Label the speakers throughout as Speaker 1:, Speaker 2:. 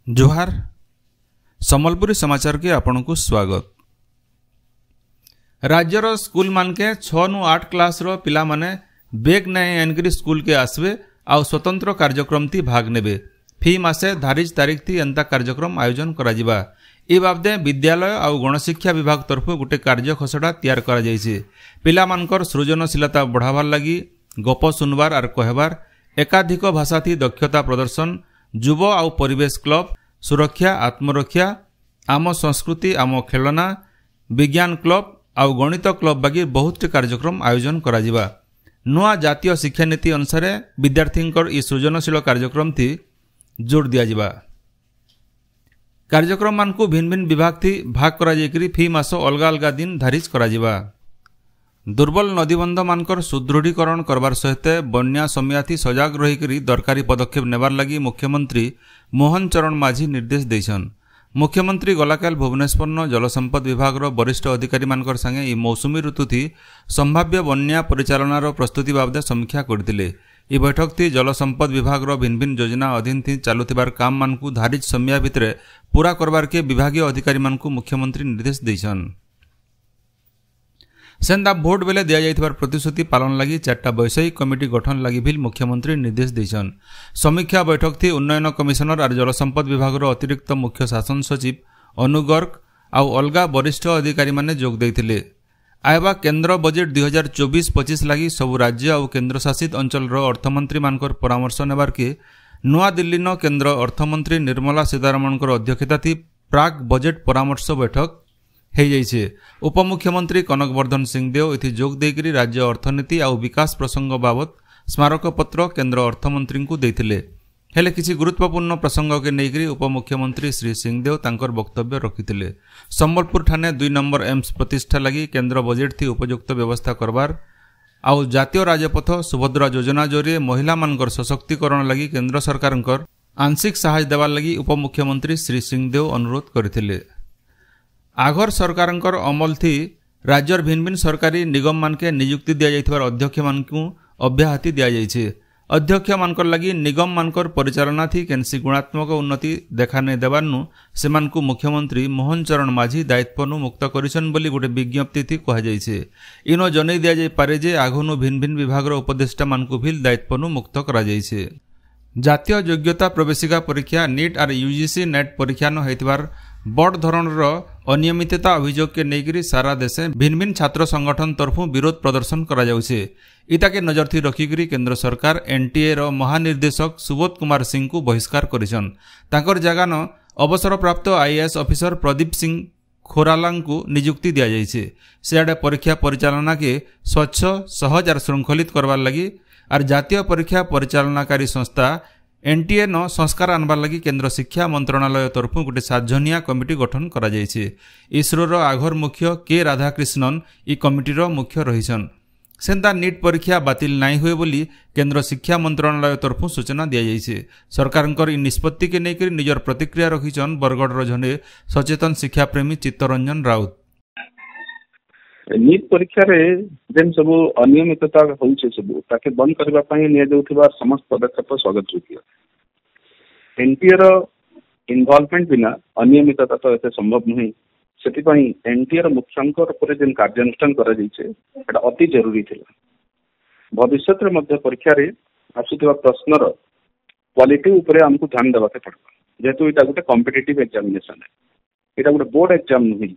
Speaker 1: जोहार सम्बलपुरी समाचार के आपण को स्वागत। राज्यर स्कूल मानके 6 नु 8 क्लास रो पिला माने बेग नै एनकरी स्कूल के आसवे आ स्वतंत्र कार्यक्रम थी भाग नेबे। फी मासे धारिज तारीख थी एंता कार्यक्रम आयोजन करा जिबा। ए बाबदे विद्यालय आ गणशिक्षा विभाग तरफ गोटे कार्य खसड़ा तैयार करा जायछि। पिला मानकर सृजनशीलता बढ़ावार लगी गप सुनवार आर कहबार, एकाधिक भाषा थी दक्षता प्रदर्शन, युव आउ परिवेश क्लब, सुरक्षा आत्मरक्षा, आम संस्कृति आम खेलना, विज्ञान क्लब आउ गणित क्लब बागी बहुत कार्यक्रम आयोजन करा जिबा। नुआ जातीय शिक्षा नीति अनुसार विद्यार्थींकर ई सृजनशील कार्यक्रम थी जोर दिया जिबा। कार्यक्रम मान को भिन्न भिन्न विभाग थी भाग करा जायकरी फी मास अलग अलग दिन धारिज करा जिबा। दुर्बल नदीबंध मानकर सुदृढ़ीकरण करबार सहित बन्या समया थी सजाग रही दरकारी पदक्षेप नेबार लगी मुख्यमंत्री मोहन चरण माझी निर्देश देछन। मुख्यमंत्री गलाकाल भुवनेश्वर जलसंपद विभाग वरिष्ठ अधिकारी मानकर संगे ई मौसुमी ऋतु थी संभाव्य बन्या परिचालनार प्रस्तुति बाबदे समीक्षा करथिले। ई बैठक थी जलसंपद विभाग भिन्न भिन्न योजना अधीन थी चालुथिबार काम मानकु धारिज समय भितरे पूरा करबार के विभागीय अधिकारी मानकु मुख्यमंत्री निर्देश देछन। सेंदा भोट बेले दिया जाइथिबार प्रतिश्रुति पालन लगी 4टा वैषयिक कमिटी गठन लगी भी मुख्यमंत्री निर्देश देछन। समीक्षा बैठक थी उन्नयन कमिशनर और जलसंपद विभाग अतिरिक्त मुख्य शासन सचिव अनु गर्ग आउ अलगा वरिष्ठ अधिकारी माने जोग देथिले। आयबा केंद्र बजेट 2024-25 लगी सबु राज्य और केंद्र शासित अंचल अर्थमंत्री मानकर परामर्श नेबार के नुआ दिल्ली न केंद्र अर्थमंत्री निर्मला सीतारमण अध्यक्षता थी प्राक बजेट परामर्श बैठक हो जाइछे। उपमुख्यमंत्री कनक वर्धन सिंहदेव इति जोग देकरी राज्य अर्थनीति आउ विकास प्रसंग बाबत स्मारक पत्र केंद्र अर्थमंत्री को देथिले। हेले किसी गुरुत्वपूर्ण प्रसंग के नेकरी उपमुख्यमंत्री श्री सिंहदेव तांकर वक्तव्य रखिथिले। संबलपुर ठाणे 2 नंबर एम्स प्रतिष्ठा लगी केंद्र बजेट थी उपयुक्त व्यवस्था करबार आउ जातीय राजपथ सुभद्रा योजना जरिए महिला मानकर सशक्तिकरण लगी केंद्र सरकारंकर आंशिक सहाय देवार लगी उपमुख्यमंत्री श्री सिंहदेव अनुरोध करथिले। आघर सरकारंकर अमल थी राज्यर भिन्न भिन्न सरकारी निगम मानके नियुक्ति दिया जाइथिबार अध्यक्ष मानकु अब्याहति दिया जाइछे। अध्यक्ष मानकर लगी निगम मानकर परिचालना थी केनसी गुणात्मक उन्नति देखा नहीं देवारनु सेमानकु मुख्यमंत्री मोहन चरण माझी दायित्वनु मुक्त करिसन बोली गोटे विज्ञप्ति थी कहा जाइछे। इनो जनै दिया जाय पारे जे आघनु भिन्न भिन्न विभागर उपदेष्टा मानकु भी दायित्वनु मुक्त करा जाइछे। जातीय योग्यता प्रवेशिका परीक्षा नीट और यूजीसी नेट परीक्षा न होइतिबार बड़ धरणर अनियमितता अभियोग के नेकरी सारा देशे भिन्न भिन्न छात्र संगठन तरफु विरोध प्रदर्शन करा जाउछे। इताके नजर थी रखिकरी केंद्र सरकार एनटीए रो महानिर्देशक सुबोध कुमार सिंह को बहिष्कार करिसन। तांकर जगह न अवसर प्राप्त आईएएस ऑफिसर प्रदीप सिंह खोरालांग को नियुक्ति दिया जाइछे। सेआडे परीक्षा परिचालना के स्वच्छ सहज और श्रृंखलित करवार लगी और जातीय परीक्षा परिचालनाकारी संस्था एनटीए न संस्कार आनबार लगी केंद्र शिक्षा मंत्रणालय तरफ गोटे 7 जनिया कमिटी गठन करा जाइछे। इसरोर आघर मुख्य के राधाकृष्णन ई कमिटीर मुख्य रहिछन। सेंता नीट परीक्षा बातिल नाई हुए बोली केंद्र शिक्षा मंत्रणालय तरफ सूचना दिया जाइछे। सरकारंकर ई निष्पत्ति के नेकरी निजर प्रतिक्रिया रखिछन बरगढ़ जने सचेतन शिक्षा प्रेमी चित्तरंजन राउत।
Speaker 2: नीट परीक्षा रे जेन सब अनियमितता होउछे सब ताके बंद करबा पई निया जाउथिबा समस्त पदक्षेप स्वागत योग्य। एनटीए रो इन्वॉल्वमेंट बिना अनियमितता तो एते संभव नहीं। सेति पई एनटीए रो मुख्यांकर ऊपर जेन कार्यानुष्ठान करा जाइछे एटा अति जरूरी थिला। भविष्यत रे मध्य परीक्षा रे आसुथिबा प्रश्नर क्वालिटी ऊपर हमकु ध्यान देबा के पड़बा। जेतु एटा गोटे कॉम्पिटिटिव एग्जामिनेशन है, एटा गोटे बोर्ड एग्जाम नहीं।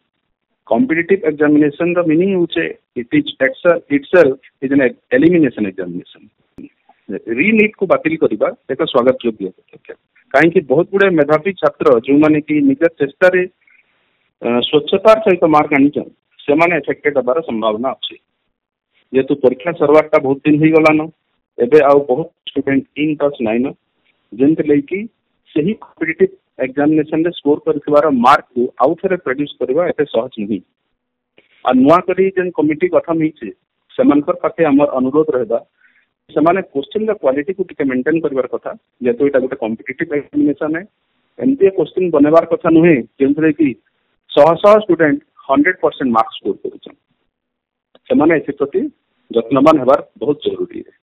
Speaker 2: कॉम्पिटिटिव एग्जामिनेशन द मीनिंग होचे it itself is an elimination examination. रीनीट को बातिल करबा एक स्वागत योग्य पदक्षेप। काहे कि बहुत गुडे मेधावी छात्र जो माने कि निज चेष्टा रे स्वच्छतार सहित मार्क आनिछन से माने एफेक्टेड होबार संभावना अछि। जेतु परीक्षा सरवाटा बहुत दिन हो गलान एबे आउ बहुत स्टूडेंट इन टच नाइन जेंते लेकी सही कॉम्पिटिटिव एग्जामिनेशन रे स्कोर करथिबार मार्क को आउ थरे प्रोड्यूस करबा एते सहज नहीं। आ नुआ करी जेन कमिटी गठन हिचे सेमानकर पाखे हमर अनुरोध रहबा सेमाने क्वेश्चन द क्वालिटी को टिके मेंटेन करबार कथा। जेतु एटा गोटे कॉम्पिटिटिव एग्जामिनेशन है, एमपी क्वेश्चन बनेबार कथा नहे जेंतरे कि 100 स्टूडेंट 100% मार्क्स स्कोर करिछन। सेमाने एथि प्रति यत्नवान हेबार बहुत जरूरी है।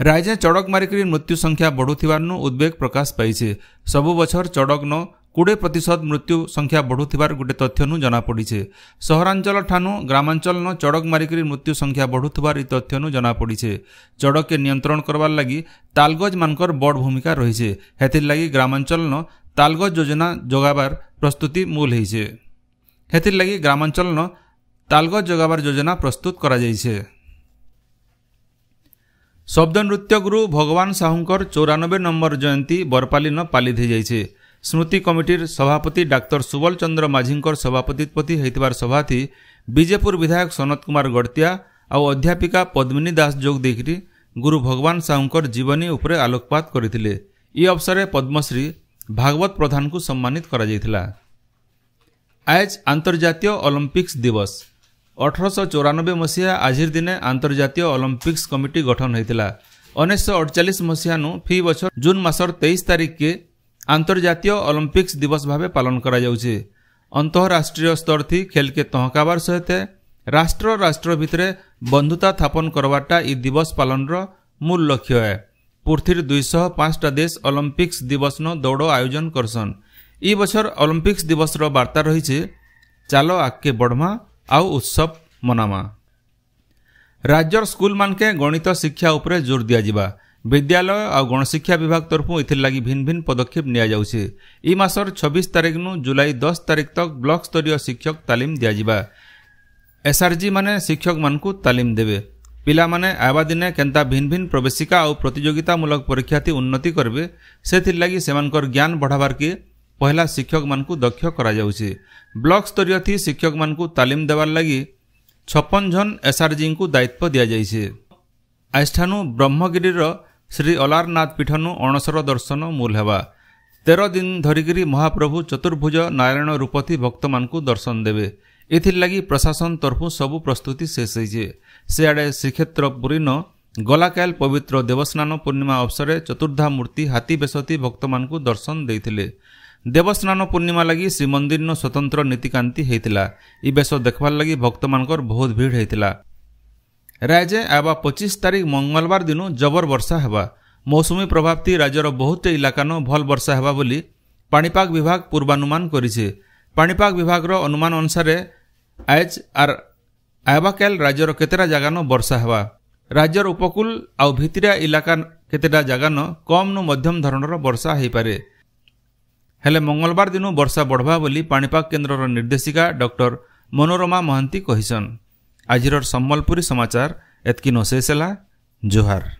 Speaker 1: राज्य चड़क मारिक मृत्यु संख्या बढ़ुथिबारनु उद्वेग प्रकाश पाइछे। सबु बछर चड़क न 20% मृत्यु संख्या बढ़ुथिबार गोटे तथ्यनु जनापड़े। सहरांचल ठानु ग्रामांचल चड़क मारिकी मृत्यु संख्या बढ़ुथिबार ई तथ्यनु जनापड़े। चड़क के नियंत्रण करवार लगी तालगज मानकर बड़ भूमिका रही। हेथिर लगी ग्रामांचल तालगज योजना जोगाबार प्रस्तुति मूल है। हेथिर लगी ग्रामांचल तालगज जोगाबार योजना प्रस्तुत करा जाइछे। शब्द नृत्य गुरु भगवान साहुंकर 94 नंबर जयंती बरपाली न पालित हो जाइछे। स्मृति कमिटीर सभापति डाक्टर सुबल चंद्र माझींकर सभापतित्वती होइतबार सभा थी बीजेपुर विधायक सनत कुमार गड़तिया और अध्यापिका पद्मिनी दास जोग देखि गुरु भगवान साहुंकर जीवनी उपरे आलोकपात करथिले। ई अवसर पद्मश्री भागवत प्रधान को सम्मानित करा जायथिला। आज अंतर्जातीय ओलंपिक्स दिवस 1894 मसीहा आजिर दिने अंतर्जातीय ओलंपिक्स कमिटी गठन होइतिला। 1948 मसीहा फी बछर जून मासर 23 तारिख के अंतर्जातीय ओलंपिक्स दिवस भावे पालन करा जाउछे। अंतरराष्ट्रीय स्तर थी खेल के तहकाबार सहित राष्ट्र राष्ट्र भितरे बंधुता स्थापन करवाटा ई दिवस पालन रो मूल लक्ष्य है। पृथ्वीर 205टा देश ओलंपिक्स दिवस न दौड़ आयोजन करसन। ई बछर ओलंपिक्स दिवस रो वार्ता रही चालो आगे बढ़मा आउ उत्सव मनामा। राज्यर स्कूल मानके गणित शिक्षा उपरे जोर दिया जिबा। विद्यालय और गणशिक्षा विभाग तरफु इथिर लगी भिन्न भिन्न पदक्षेप निया जाउछे। ई मासर 26 तारिख नु जुलाई 10 तारिख तक ब्लॉक स्तरीय शिक्षक तालीम दिया जिबा। एसआरजी माने शिक्षक मानकु तालीम देबे। पिला माने आवा दिने केंता भिन्न भिन्न प्रवेशिका और प्रतियोगितामूलक परीक्षा थी उन्नति करबे सेथिर लगी सेमानकर ज्ञान बढ़ाबार के पहला शिक्षक मानकु दक्ष करा जाउछे। ब्लॉक स्तरीय थी शिक्षक मानकु तालीम देवार लगी 56 जन एसआरजी को दायित्व दिया जाइछे। आजठानु ब्रह्मगिरीर श्री अलारनाथ पीठनु अणसर दर्शन मूल हेबा। 13 दिन धरिकी महाप्रभु चतुर्भुज नारायण रूपथी भक्त मानकु दर्शन देवे। एथिर लगी प्रशासन तरफु सबु प्रस्तुति शेष होइछे। सेआडे श्रीक्षेत्र पुरी न गलाकाल पवित्र देवस्नान पूर्णिमा अवसर चतुर्धा मूर्ति हाथी बेसती भक्त मानकु दर्शन देइथिले। देवस्नान पूर्णिमा लगी श्रीमंदिर न स्वतंत्र नीतिकांति हेतिला। ई बेस देखबार लगी भक्त मानकर बहुत भीड़ हेतिला। राज्य आवा 25 तारिख मंगलवार दिन जबर वर्षा हेबा। मौसुमी प्रभाव थी राज्यर बहुत इलाका न भल वर्षा हेबा बोली पाणीपाग विभाग पूर्वानुमान करिछे। पाणीपाग विभाग रो अनुमान अनुसार आज आर आवाकाल राज्यर केतेटा जगह न वर्षा हेबा। राज्यर उपकूल आउ भितरिया इलाका केतेटा जगह न कम नु मध्यम धरणर वर्षा हेई पारे। हेले मंगलवार दिन वर्षा बढ़वा बोली पाणीपाग केन्द्रर निर्देशिका डॉक्टर मनोरमा महांती कहिसन। आजिर सम्बलपुरी समाचार एतकी शेष है। जोहार।